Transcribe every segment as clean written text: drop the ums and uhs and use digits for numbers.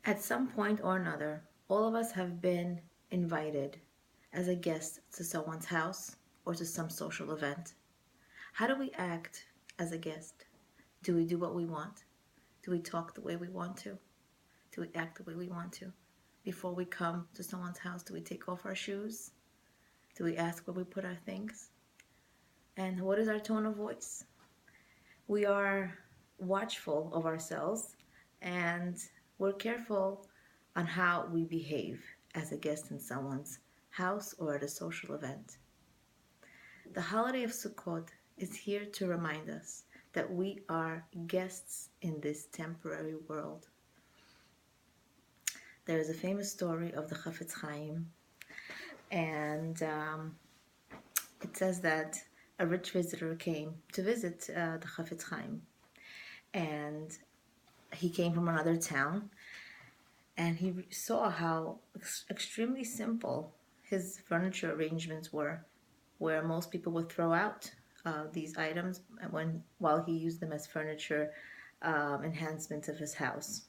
At some point or another, all of us have been invited as a guest to someone's house or to some social event. How do we act as a guest? Do we do what we want? Do we talk the way we want to? Do we act the way we want to? Before we come to someone's house, do we take off our shoes? Do we ask where we put our things? And what is our tone of voice? We are watchful of ourselves and we're careful on how we behave as a guest in someone's house or at a social event. The holiday of Sukkot is here to remind us that we are guests in this temporary world. There is a famous story of the Chafetz Chaim, and it says that a rich visitor came to visit the Chafetz Chaim, and he came from another town, and he saw how extremely simple his furniture arrangements were, where most people would throw out these items while he used them as furniture enhancements of his house.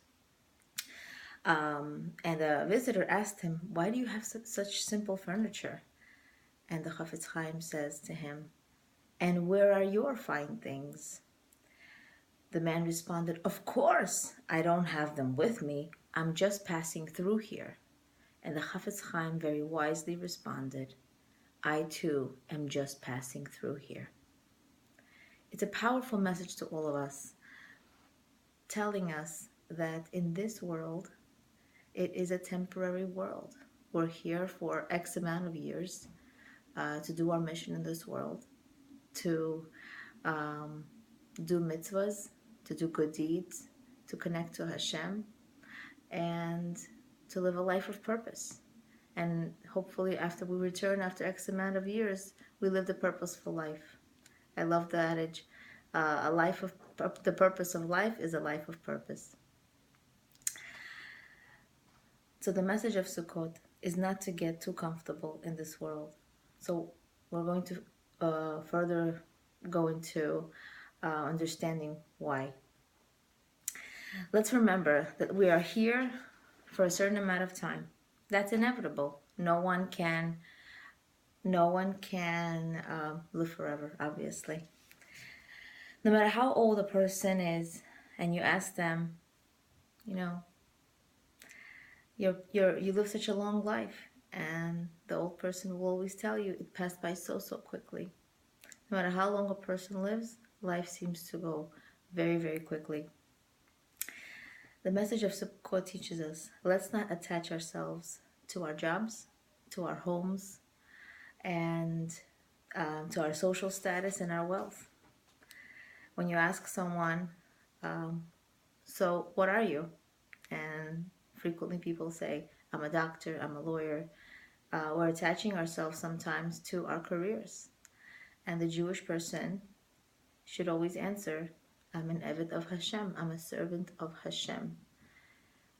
And the visitor asked him, "Why do you have such simple furniture?" And the Chafetz Chaim says to him, "And where are your fine things?" The man responded, "Of course, I don't have them with me. I'm just passing through here." And the Chafetz Chaim very wisely responded, "I too am just passing through here." It's a powerful message to all of us, telling us that in this world, it is a temporary world. We're here for X amount of years to do our mission in this world, to do mitzvahs, to do good deeds, to connect to Hashem, and to live a life of purpose. And hopefully after we return after X amount of years, we live the purposeful life. I love the adage, the purpose of life is a life of purpose. So the message of Sukkot is not to get too comfortable in this world. So we're going to further go into understanding why. Let's remember that we are here for a certain amount of time. That's inevitable. No one can live forever, obviously. No matter how old a person is, and you ask them, you live such a long life, and the old person will always tell you it passed by so quickly. No matter how long a person lives, life seems to go very, very quickly. The message of Sukkot teaches us, let's not attach ourselves to our jobs, to our homes, and to our social status and our wealth. When you ask someone, so what are you? And frequently people say, I'm a doctor, I'm a lawyer. We're attaching ourselves sometimes to our careers. And the Jewish person should always answer, I'm an Eved of Hashem, I'm a servant of Hashem.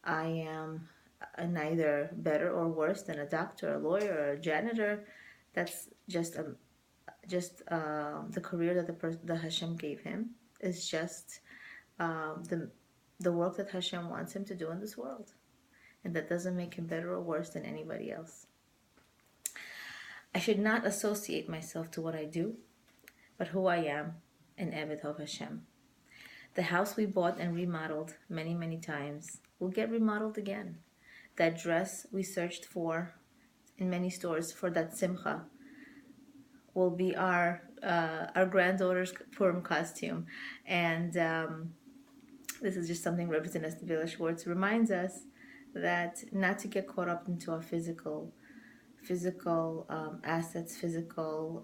I am neither better or worse than a doctor, a lawyer, or a janitor. That's just the career that Hashem gave him. Is just the work that Hashem wants him to do in this world. And that doesn't make him better or worse than anybody else. I should not associate myself to what I do, but who I am, an Eved of Hashem. The house we bought and remodeled many, many times will get remodeled again. That dress we searched for in many stores for that simcha will be our granddaughter's Purim costume. And this is just something Representative Villa Schwartz reminds us, that not to get caught up into our physical assets, physical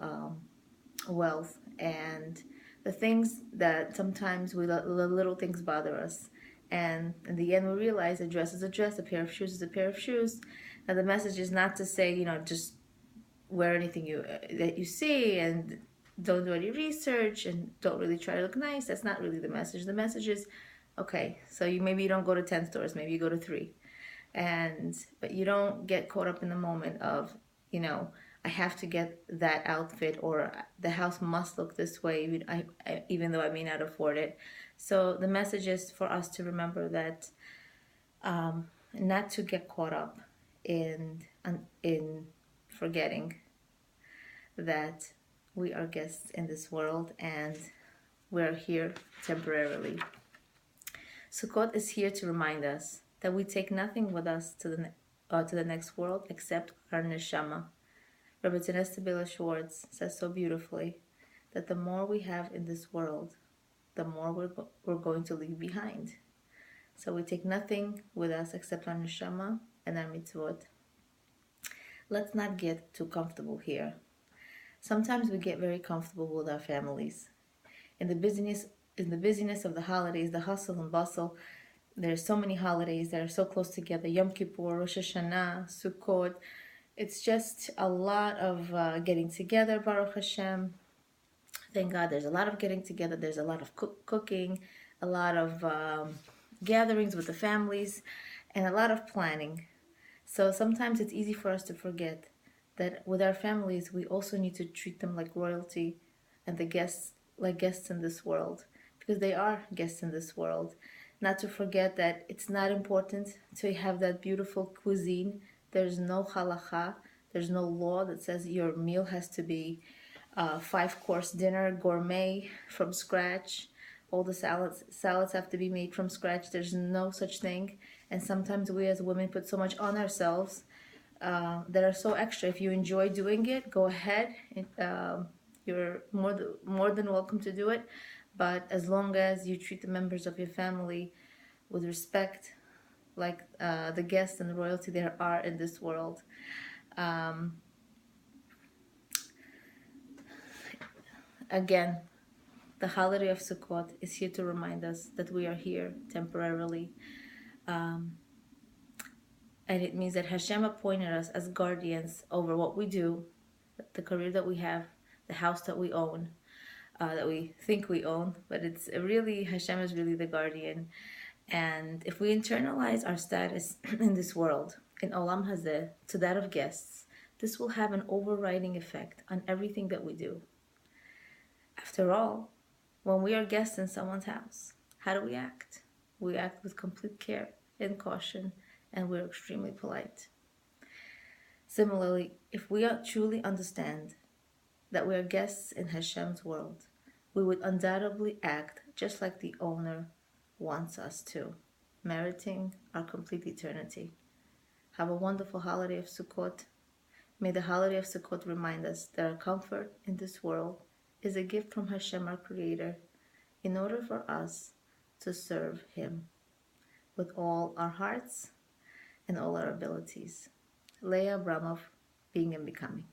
wealth, and the things that sometimes the little things bother us. And in the end, we realize a dress is a dress, a pair of shoes is a pair of shoes. Now, the message is not to say, just wear anything that you see and don't do any research and don't really try to look nice. That's not really the message. The message is, okay, so maybe you don't go to 10 stores, maybe you go to 3. But you don't get caught up in the moment of, I have to get that outfit, or the house must look this way, even though I may not afford it. So the message is for us to remember that not to get caught up in forgetting that we are guests in this world and we're here temporarily. Sukkot is here to remind us that we take nothing with us to the next world except our neshama. Rabbi Tzedek Bila Schwartz says so beautifully that the more we have in this world, the more we're going to leave behind. So we take nothing with us except our neshama and our mitzvot. Let's not get too comfortable here. Sometimes we get very comfortable with our families. In the busyness of the holidays, the hustle and bustle, there's so many holidays that are so close together. Yom Kippur, Rosh Hashanah, Sukkot. It's just a lot of getting together, Baruch Hashem. Thank God there's a lot of getting together. There's a lot of cooking, a lot of gatherings with the families, and a lot of planning. So sometimes it's easy for us to forget that with our families, we also need to treat them like royalty and the guests like guests in this world, because they are guests in this world. Not to forget that it's not important to have that beautiful cuisine. There's no halacha, there's no law that says your meal has to be a 5-course dinner, gourmet, from scratch. All the salads have to be made from scratch. There's no such thing. And sometimes we as women put so much on ourselves that are so extra. If you enjoy doing it, go ahead. You're more than welcome to do it. But as long as you treat the members of your family with respect, like the guests and the royalty there are in this world. Again, the holiday of Sukkot is here to remind us that we are here temporarily. And it means that Hashem appointed us as guardians over what we do, the career that we have, the house that we own, that we think we own, but it's really, Hashem is really the guardian. And if we internalize our status in this world, in Olam Hazeh, to that of guests, this will have an overriding effect on everything that we do. After all, when we are guests in someone's house, how do we act? We act with complete care and caution, and we're extremely polite. Similarly, if we truly understand that we are guests in Hashem's world, we would undoubtedly act just like the owner wants us to, meriting our complete eternity. Have a wonderful holiday of Sukkot. May the holiday of Sukkot remind us that our comfort in this world is a gift from Hashem, our Creator, in order for us to serve Him with all our hearts and all our abilities. Leah Abramov, Being and Becoming.